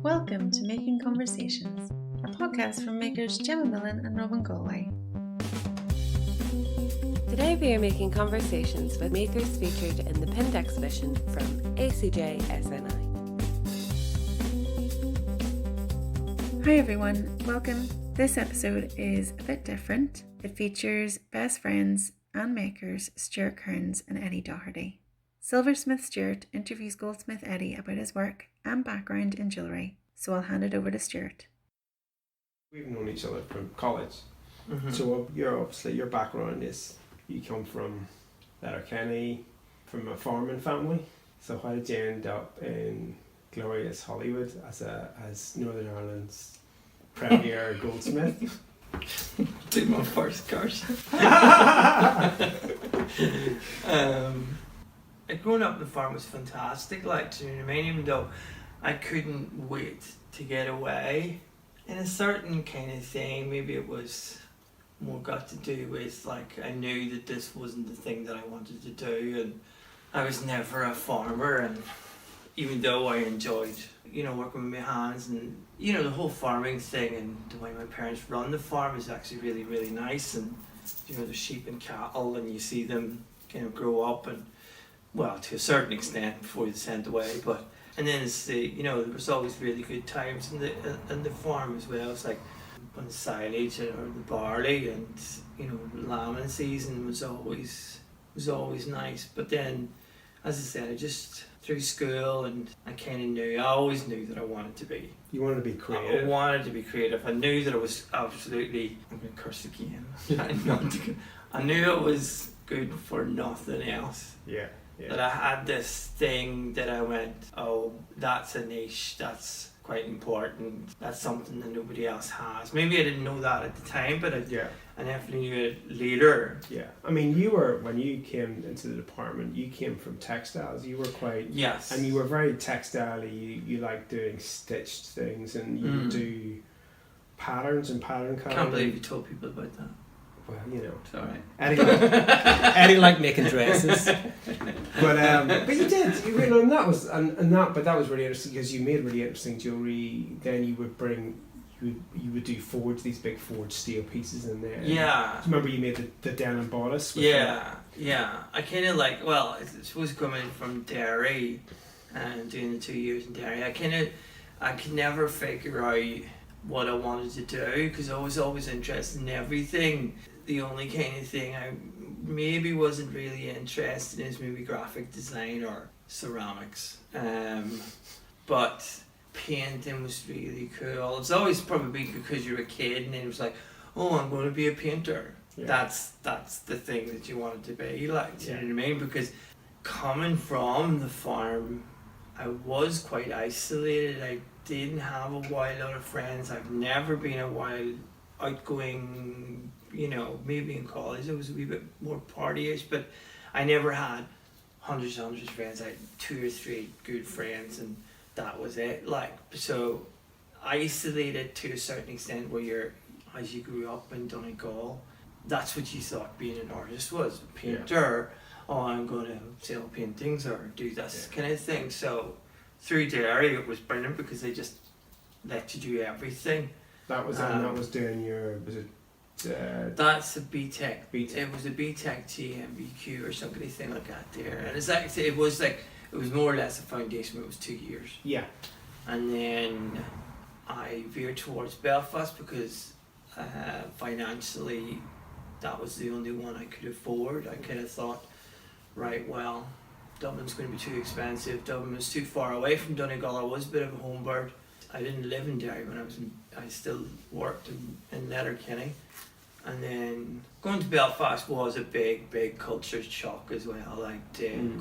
Welcome to Making Conversations, a podcast from makers Gemma Millen and Robin Galway. Today we are making conversations with makers featured in the pinned exhibition from ACJSNI. Hi everyone, welcome. This episode is a bit different. It features best friends and makers Stuart Cairns and Eddie Doherty. Silversmith Stuart interviews Goldsmith Eddie about his work and background in jewellery, so I'll hand it over to Stuart. We've known each other from college, so your background is you come from Letterkenny, from a farming family. So how did you end up in glorious Hollywood as Northern Ireland's premier goldsmith? Did my first course. Growing up on the farm was fantastic, like, do you know what I mean? Even though I couldn't wait to get away. And a certain kind of thing, maybe it was more got to do with, like, I knew that this wasn't the thing that I wanted to do, and I was never a farmer, and even though I enjoyed, working with my hands and, the whole farming thing and the way my parents run the farm is actually really, really nice, and, the sheep and cattle, and you see them kind of grow up, and, well, to a certain extent before they're sent away, and then it's there was always really good times in the farm as well. It's like on the silage or the barley, and lambing season was always nice. But then, as I said, I just through school, and I always knew that I wanted to be. You wanted to be creative. I wanted to be creative. I knew that it was absolutely. I'm going to curse again. I knew it was good for nothing else. Yeah. That I had this thing that I went, oh, that's a niche, that's quite important, that's something that nobody else has. Maybe I didn't know that at the time, but I definitely knew it later. Yeah, I mean, when you came into the department, you came from textiles. You were quite... Yes. And you were very textile-y. You like doing stitched things, and you do patterns and pattern cutting. I can't believe you told people about that. Well, it's alright. Eddie liked making dresses, but you did. But that was really interesting because you made really interesting jewellery. Then you would do these big forged steel pieces in there. Yeah. Do you remember you made the denim bodice? Yeah. I kind of I suppose coming from Derry and doing the 2 years in Derry, I could never figure out what I wanted to do because I was always interested in everything. The only kind of thing I maybe wasn't really interested in is maybe graphic design or ceramics. But painting was really cool. It's always probably because you're a kid and then it was like, oh, I'm going to be a painter. Yeah. That's the thing that you wanted to be like. Do you know what I mean? Because coming from the farm, I was quite isolated. I didn't have a wild lot of friends. I've never been a wild, outgoing, maybe in college I was a wee bit more partyish, but I never had hundreds of friends. I had 2 or 3 good friends, and that was it. So isolated to a certain extent where as you grew up in Donegal, that's what you thought being an artist was. A painter, I'm going to sell paintings or do this kind of thing. So through Derry it was brilliant because they just let you do everything. That was doing your, was it? That's a BTEC. It was a BTEC GMBQ or something like that there. And it's actually, it was more or less a foundation, but it was 2 years. Yeah. And then I veered towards Belfast because financially that was the only one I could afford. I kind of thought, right, well, Dublin's going to be too expensive. Dublin was too far away from Donegal. I was a bit of a home bird. I didn't live in Derry when I still worked in Letterkenny. And then going to Belfast was a big culture shock as well.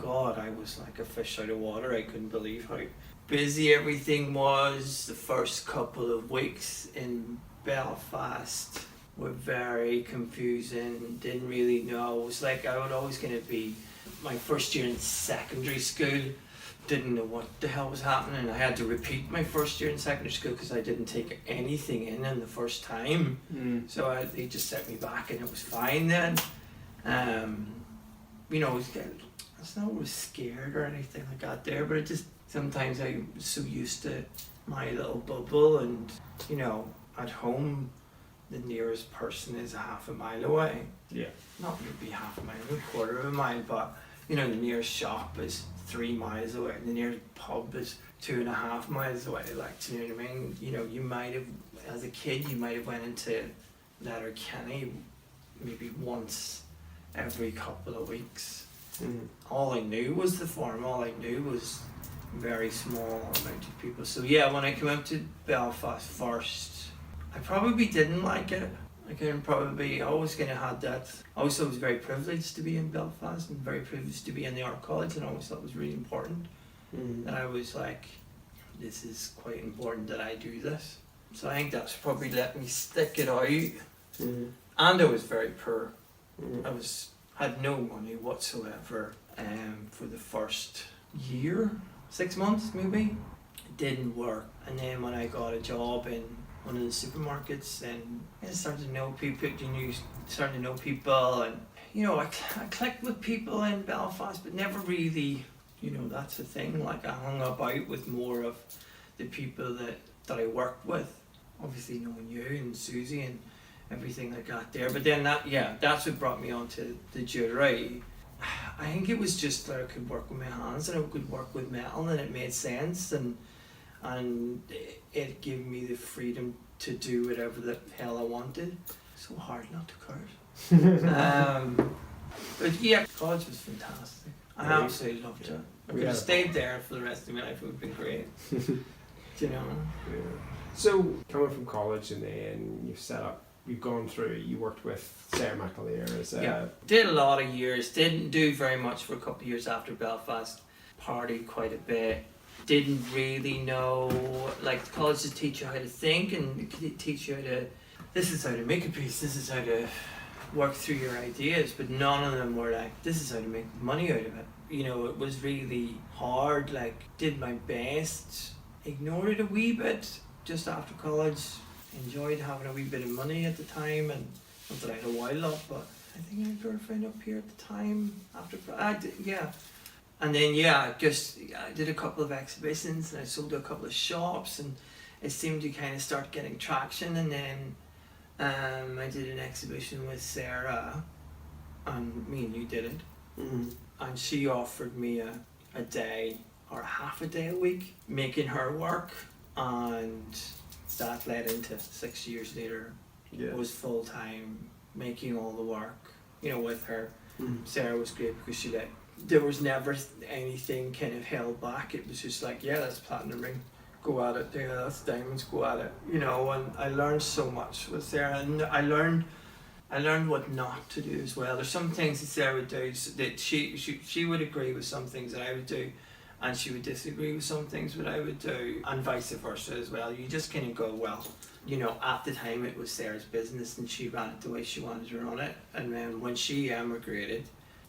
God, I was like a fish out of water. I couldn't believe how busy everything was. The first couple of weeks in Belfast were very confusing. Didn't really know. It was like I would always going to be my first year in secondary school. Didn't know what the hell was happening. I had to repeat my first year in secondary school because I didn't take anything in the first time. So they just set me back and it was fine then. It's not I was scared or anything like that there, but it just sometimes I'm so used to my little bubble, and you know, at home the nearest person is half a mile away. Yeah. Not maybe half a mile, a quarter of a mile, but you know, the nearest shop is 3 miles away, the nearest pub is 2.5 miles away. Like, do you know what I mean? You know, you might have, as a kid, you might have went into Letterkenny maybe once every couple of weeks. All I knew was the farm, all I knew was very small amount of people. So yeah, when I came up to Belfast first, I probably didn't like it. I always kind of had that. I always thought it was very privileged to be in Belfast and very privileged to be in the art college, and I always thought it was really important. And I was like, this is quite important that I do this. So I think that's probably let me stick it out. And I was very poor. Had no money whatsoever for the first year, 6 months maybe. It didn't work. And then when I got a job in one of the supermarkets, and I started to know people, starting to know people, and you know, I clicked with people in Belfast, but never really, you know, that's the thing, like I hung about with more of the people that I worked with, obviously knowing you and Susie and everything like that there. But then that's what brought me onto the jewellery. I think it was just that I could work with my hands and I could work with metal, and it made sense, and it gave me the freedom to do whatever the hell I wanted. So hard not to curse. But yeah, college was fantastic. I absolutely loved it. I could have stayed there for the rest of my life. It would have been great. You know. Yeah. So coming from college, and then you've gone through. You worked with Sarah McAleer as a did a lot of years. Didn't do very much for a couple of years after Belfast. Partied quite a bit. Didn't really know, like, the college to teach you how to think and teach you how to, this is how to make a piece, this is how to work through your ideas, but none of them were like, this is how to make money out of it. You know, it was really hard, like, did my best, ignored it a wee bit just after college, enjoyed having a wee bit of money at the time, and not that I had a while up, but I think I had a girlfriend up here at the time, after, And then I did a couple of exhibitions, and I sold to a couple of shops, and it seemed to kind of start getting traction. And then I did an exhibition with Sarah, and me and you did it. And she offered me a day or half a day a week making her work, and that led into 6 years later. It was full time making all the work, you know, with her. Sarah was great because there was never anything kind of held back. It was just like, that's platinum ring, go at it. Yeah, that's diamonds, go at it. You know, and I learned so much with Sarah, and I learned what not to do as well. There's some things that Sarah would do that she would agree with some things that I would do, and she would disagree with some things that I would do, and vice versa as well. You just kind of go, well, you know, at the time it was Sarah's business and she ran it the way she wanted to run it, and then when she emigrated,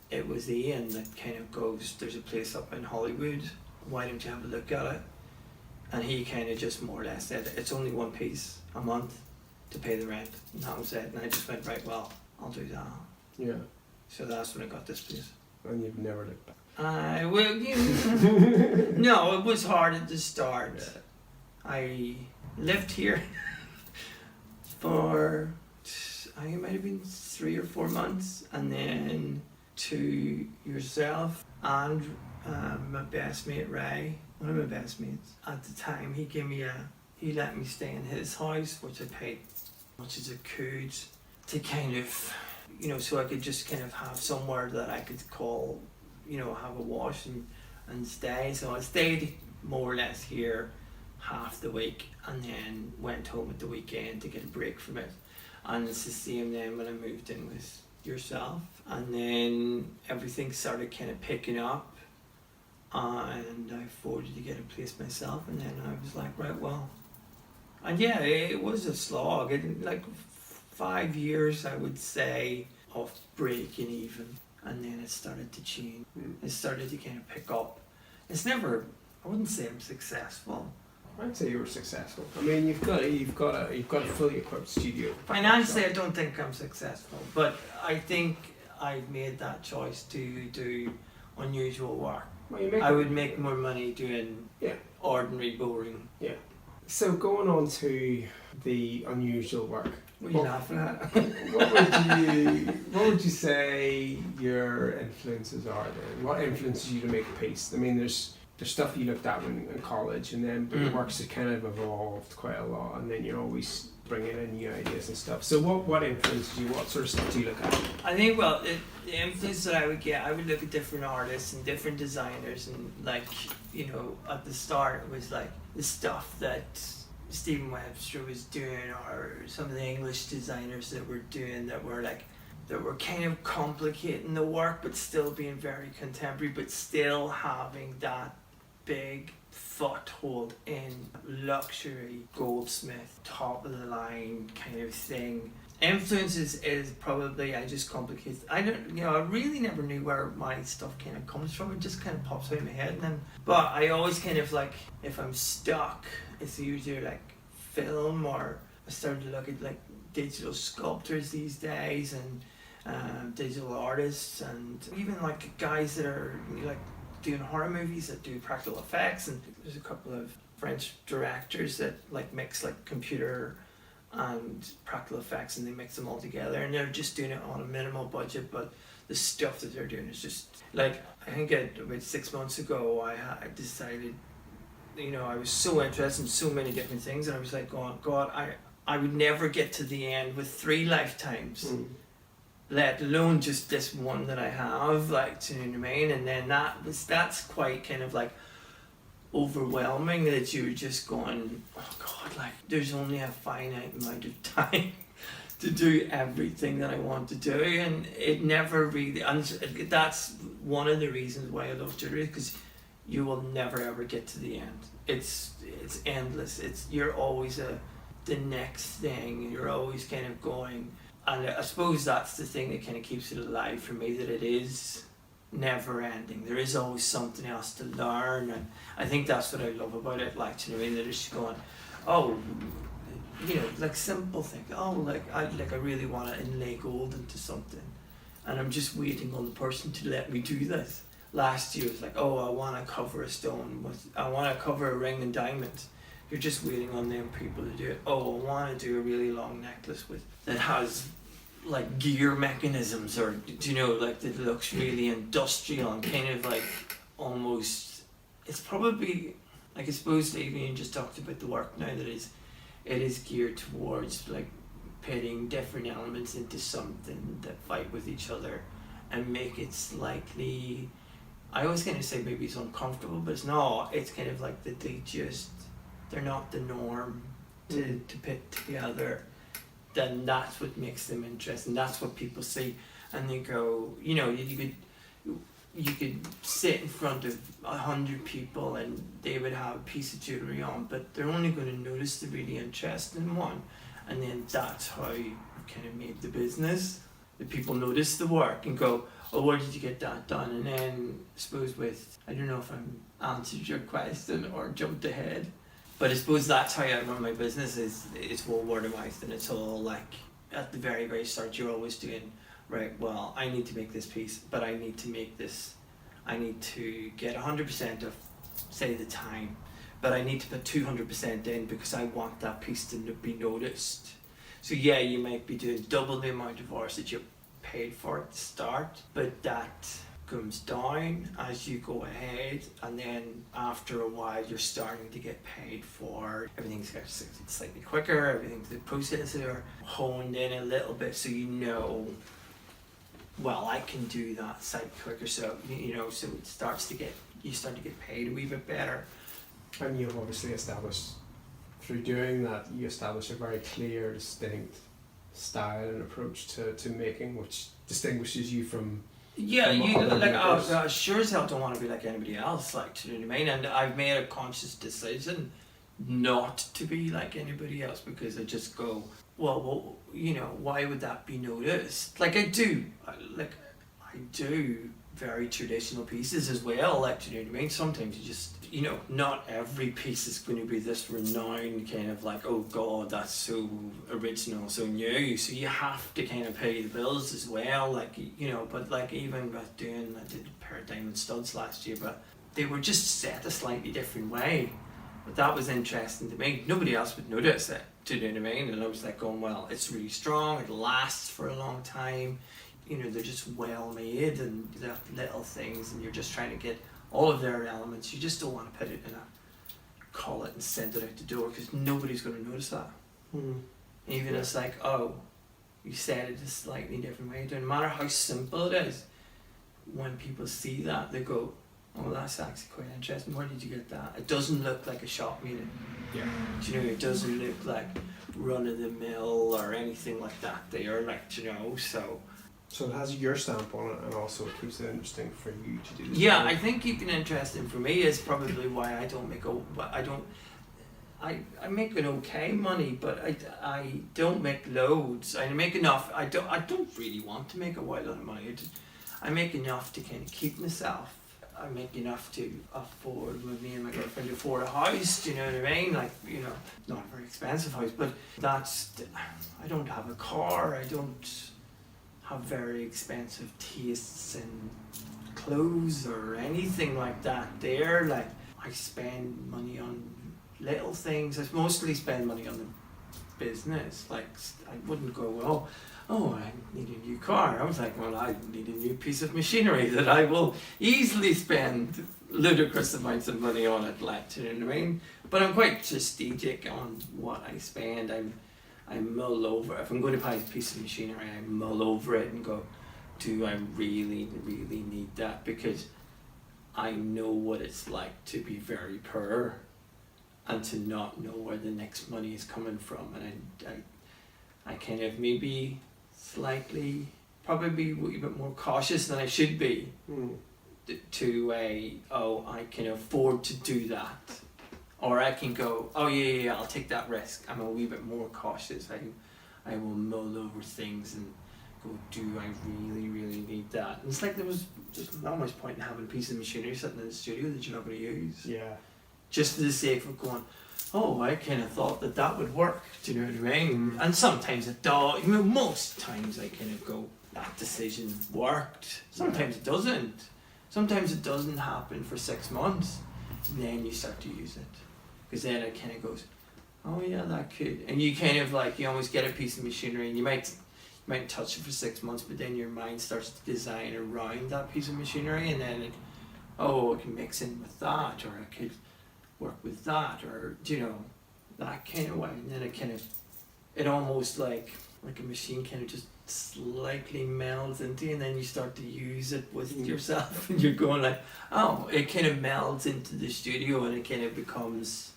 it was Ian that kind of goes, there's a place up in Hollywood, why don't you have a look at it? And he kind of just more or less said, it's only one piece a month to pay the rent. And that was it. And I just went, right, well, I'll do that. Yeah. So that's when I got this place. And you've never looked back. No, it was hard at the start. Yeah. I lived here for, I think it might have been 3 or 4 months, and then to yourself and my best mate Ray, one of my best mates at the time, he let me stay in his house, which I paid as much as I could to kind of, you know, so I could just kind of have somewhere that I could call, you know, have a wash and stay. So I stayed more or less here half the week, and then went home at the weekend to get a break from it. And it's the same then when I moved in with yourself, and then everything started kind of picking up, and I afforded to get a place myself, and then I was like, right, well, and it was a slog. Like 5 years, I would say, of breaking even, and then it started to change. It started to kind of pick up. It's never, I wouldn't say I'm successful. I'd say you were successful. I mean, you've got a fully equipped studio. Financially, I don't think I'm successful, but I think I've made that choice to do unusual work Well, you make I would make more money doing Yeah. ordinary, boring. So going on to the unusual work, What are you laughing at? what would you say your influences are then? What influences you to make a piece? I mean, there's stuff you looked at in college, and then but your works have kind of evolved quite a lot, and then you're always bringing in new ideas and stuff. So what influences you? What sort of stuff do you look at? I think, well, the influence that I would get, I would look at different artists and different designers, and like, you know, at the start it was like the stuff that Stephen Webster was doing, or some of the English designers that were doing, that were kind of complicating the work but still being very contemporary, but still having that big foothold in luxury, Goldsmith, top of the line kind of thing. Influences is probably, I just complicate. I don't, you know, I really never knew where my stuff kind of comes from. It just kind of pops out of my head, and then, but I always kind of like, if I'm stuck, it's usually like film, or I started to look at like digital sculptors these days, and digital artists, and even like guys that are, you know, like doing horror movies that do practical effects. And there's a couple of French directors that like mix like computer and practical effects, and they mix them all together, and they're just doing it on a minimal budget, but the stuff that they're doing is just like, I think about 6 months ago I decided, you know, I was so interested in so many different things, and I was like going, God, I would never get to the end with 3 lifetimes, let alone just this one that I have, like, do you know what I mean? And then that's quite kind of like overwhelming, that you're just going, oh God, like there's only a finite amount of time to do everything that I want to do, and it never really, and that's one of the reasons why I love jewellery, because you will never ever get to the end. It's endless. You're always the next thing. You're always kind of going, and I suppose that's the thing that kind of keeps it alive for me, that it is never ending. There is always something else to learn, and I think that's what I love about it. Like, you know, that it's going, oh, you know, like simple thing. Oh, like I really want to inlay gold into something, and I'm just waiting on the person to let me do this. Last year it was like, oh, I want to cover a stone I want to cover a ring and diamonds. You're just waiting on them people to do it. Oh, I want to do a really long necklace that has like gear mechanisms, or do you know, like that looks really industrial and kind of like almost, it's probably like, I suppose Adrian just talked about the work now, that it is geared towards like pitting different elements into something that fight with each other and make it slightly, I always kind of say maybe it's uncomfortable, but it's not. It's kind of like that they're not the norm to pit together. Then that's what makes them interesting. That's what people see, and they go, you know, you could sit in front of 100 people and they would have a piece of jewellery on, but they're only going to notice the really interesting one, and then that's how you kind of make the business. The people notice the work and go, oh, where did you get that done? And then I suppose I don't know if I'm answered your question or jumped ahead, but I suppose that's how I run my business, it's all word of mouth, and it's all like, at the very, very start, you're always doing, right, well, I need to make this piece, but I need to make this, I need to get 100% of, say, the time, but I need to put 200% in because I want that piece to be noticed. So yeah, you might be doing double the amount of hours that you paid for at the start, but that comes down as you go ahead, and then after a while you're starting to get paid for everything's slightly quicker, everything's, the processes are honed in a little bit, so you know, well, I can do that slightly quicker, so you know, so it starts to get, you start to get paid a wee bit better. And you've obviously established, through doing that, you establish a very clear, distinct style and approach to making, which distinguishes you from you other like, makers. I sure as hell don't want to be like anybody else, like, do you know what I mean? And I've made a conscious decision not to be like anybody else, because I just go, well, you know, why would that be noticed? Like I do very traditional pieces as well, like, do you know what I mean? Sometimes you just, you know, not every piece is going to be this renowned kind of like, oh God, that's so original, so new, so you have to kind of pay the bills as well, like, you know, but like even with I did a pair of diamond studs last year, but they were just set a slightly different way. But that was interesting to me. Nobody else would notice it, do you know what I mean? And I was like going, well, it's really strong, it lasts for a long time. You know, they're just well made, and they're little things, and you're just trying to get all of their elements. You just don't want to put it in a collet and send it out the door, because nobody's going to notice that. Even it's like, oh, you said it a slightly different way. No matter how simple it is, when people see that, they go, oh, that's actually quite interesting. Where did you get that? It doesn't look like a shop made it. Yeah. Do you know, it doesn't look like run of the mill or anything like that. They are like, you know, So it has your stamp on it, and also it keeps it interesting for you to do this. Yeah, I think keeping it interesting for me is probably why I don't make I make an okay money, but I don't make loads. I make enough. I don't really want to make a wild lot of money. I make enough to kind of keep myself. I make enough to afford, with me and my girlfriend, to afford a house. Do you know what I mean? Like, you know, not a very expensive house, but I don't have a car. I don't have very expensive tastes in clothes or anything like that. There, like, I spend money on little things. I mostly spend money on the business. Like, I wouldn't go, oh, I need a new car. I was like, well, I need a new piece of machinery that I will easily spend ludicrous amounts of money on it. Like, you know what I mean? But I'm quite strategic on what I spend. I mull over, if I'm going to buy a piece of machinery, I mull over it and go, do I really, really need that? Because I know what it's like to be very poor and to not know where the next money is coming from. And I kind of maybe slightly, probably a wee bit more cautious than I should be to I can afford to do that. Or I can go, oh yeah, I'll take that risk. I'm a wee bit more cautious. I will mull over things and go, do I really, really need that? And it's like there was just not much point in having a piece of machinery sitting in the studio that you're not going to use. Yeah. Just for the sake of going, oh, I kind of thought that would work. Do you know what I mean? And sometimes it does. You know, most times I kind of go, that decision worked. Sometimes it doesn't. Sometimes it doesn't happen for 6 months. And then you start to use it. Because then it kind of goes, oh yeah, that could. And you kind of like, you almost get a piece of machinery and you might touch it for 6 months, but then your mind starts to design around that piece of machinery, and then it can mix in with that, or it could work with that, or, you know, that kind of way. And then it almost like a machine kind of just slightly melds into you, and then you start to use it with yourself, and you're going like, oh, it kind of melds into the studio, and it kind of becomes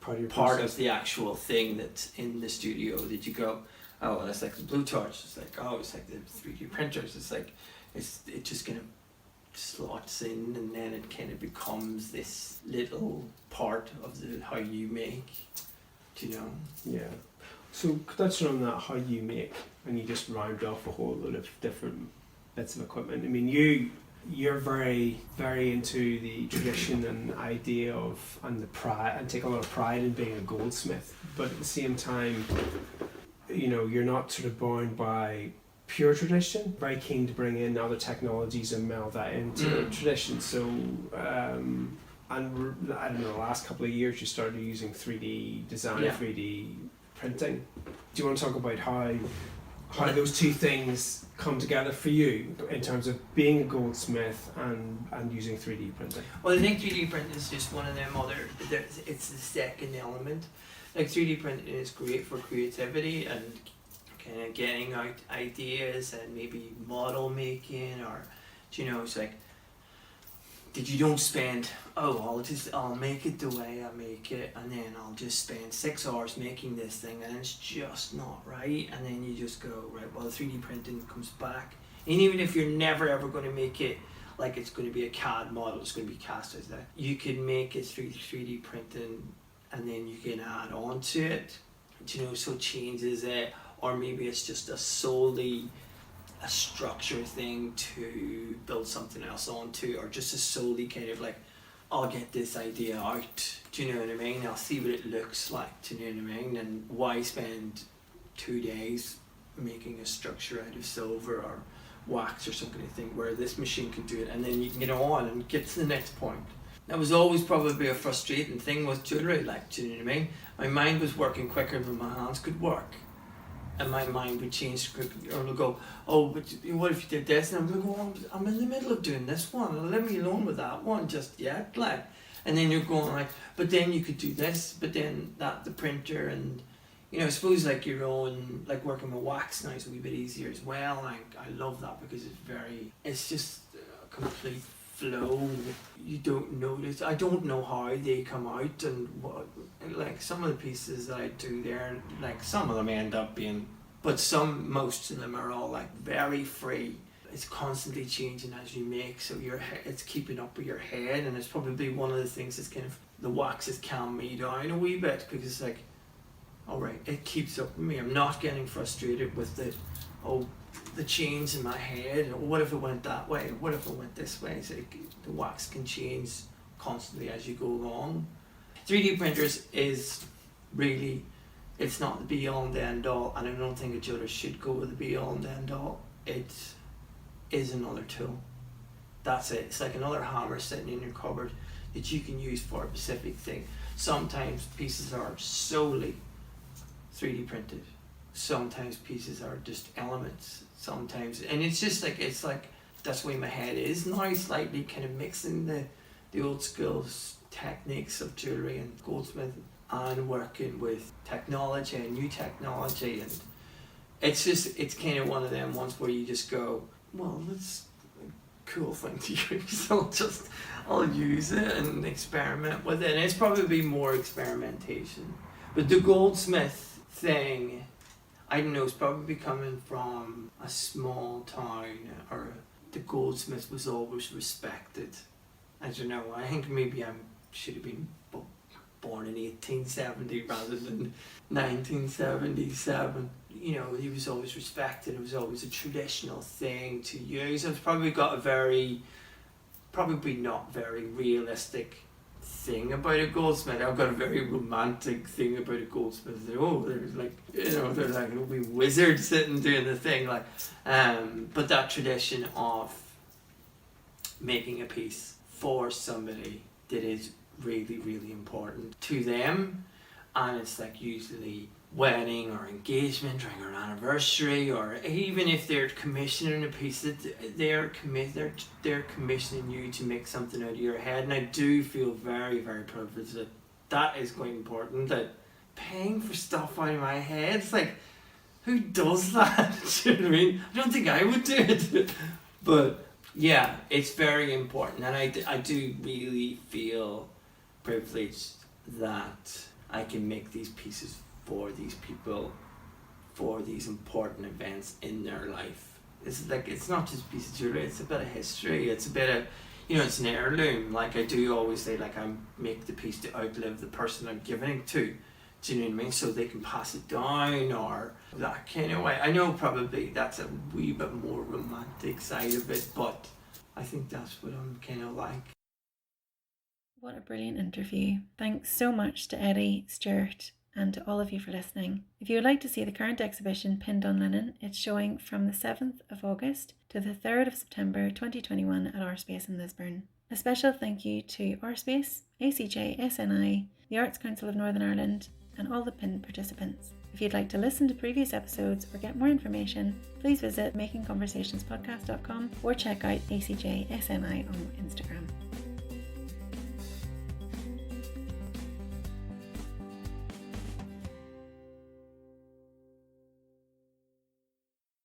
part of the actual thing that's in the studio, that you go, oh, well, it's like the blue torch, it's like, oh, it's like the 3D printers, it's like, it just kind of slots in, and then it kind of becomes this little part of how you make, do you know? Yeah. So touching on that, how you make, and you just round off a whole lot of different bits of equipment. I mean, you're very, very into the tradition and idea of, and the pride, and take a lot of pride in being a goldsmith, but at the same time, you know, you're not sort of bound by pure tradition. Very keen to bring in other technologies and meld that into tradition. So and I don't know, the last couple of years you started using 3D design, 3D printing. Do you want to talk about how those two things come together for you in terms of being a goldsmith and using 3D printing? Well, I think 3D printing is just one of them it's the second element. Like, 3D printing is great for creativity and kind of getting out ideas and maybe model making, or, you know, it's like, you don't spend, I'll make it the way I make it, and then I'll just spend 6 hours making this thing, and it's just not right, and then you just go, right, well, the 3D printing comes back, and even if you're never ever going to make it like it's going to be a CAD model, it's going to be cast as that, you can make it through 3D printing, and then you can add on to it, you know, so it changes it, or maybe it's just solely a structure thing to build something else onto, or just a solely kind of like, I'll get this idea out, do you know what I mean? I'll see what it looks like, do you know what I mean? And why spend 2 days making a structure out of silver, or wax or some kind of thing where this machine can do it, and then you can get on and get to the next point. That was always probably a frustrating thing with jewellery, like, do you know what I mean? My mind was working quicker than my hands could work. And my mind would change quickly, or it'll go, oh, but what if you did this? And I'm going, oh, I'm in the middle of doing this one, leave me alone with that one just yet, like. And then you're going like, but then you could do this, but then the printer, and you know, I suppose like your own, like working with wax now is a wee bit easier as well. Like, I love that because it's just a complete flow. You don't notice. I don't know how they come out, and what, like some of the pieces that I do there, like some of them end up being, but most of them are all like very free. It's constantly changing as you make, so it's keeping up with your head, and it's probably one of the things that's kind of, the wax has calmed me down a wee bit, because it's like, alright, it keeps up with me. I'm not getting frustrated with the change in my head, or what if it went that way, or what if it went this way. So the wax can change constantly as you go along. 3D printers is really, it's not the be all and the end all, and I don't think a jeweller should go with the be all and the end all. It is another tool. That's it. It's like another hammer sitting in your cupboard that you can use for a specific thing. Sometimes pieces are solely 3D printed. Sometimes pieces are just elements. Sometimes, and it's just like, it's like, that's the way my head is now, slightly kind of mixing the old school techniques of jewellery and goldsmith, and working with technology and new technology, and it's kind of one of them ones where you just go, well, that's a cool thing to use. I'll use it and experiment with it. And it's probably more experimentation. But the goldsmith thing, I don't know, it's probably coming from a small town, or the goldsmith was always respected. I don't know, I think maybe I should have been born in 1870 rather than 1977. You know, he was always respected. It was always a traditional thing to use. It's probably got probably not very realistic thing about a goldsmith. I've got a very romantic thing about a goldsmith. There's like, you know, they're like a wee wizard sitting doing the thing, like. But that tradition of making a piece for somebody that is really, really important to them, and it's like usually wedding or engagement or an anniversary, or even if they're commissioning a piece, that they're commissioning you to make something out of your head. And I do feel very, very privileged that is quite important, that paying for stuff out of my head, it's like, who does that? Do you know what I mean? I don't think I would do it. But yeah, it's very important, and I do really feel privileged that I can make these pieces for these people, for these important events in their life. It's like, it's not just a piece of jewellery, it's a bit of history, it's a bit of, you know, it's an heirloom. Like I do always say, like, I make the piece to outlive the person I'm giving it to. Do you know what I mean? So they can pass it down, or that kind of way. I know probably that's a wee bit more romantic side of it, but I think that's what I'm kind of like. What a brilliant interview. Thanks so much to Eddie, Stuart, and to all of you for listening. If you would like to see the current exhibition pinned on linen, it's showing from the 7th of August to the 3rd of September 2021 at Our Space in Lisburn. A special thank you to Our Space, ACJSNI, the Arts Council of Northern Ireland, and all the pinned participants. If you'd like to listen to previous episodes or get more information, please visit makingconversationspodcast.com or check out ACJSNI on Instagram.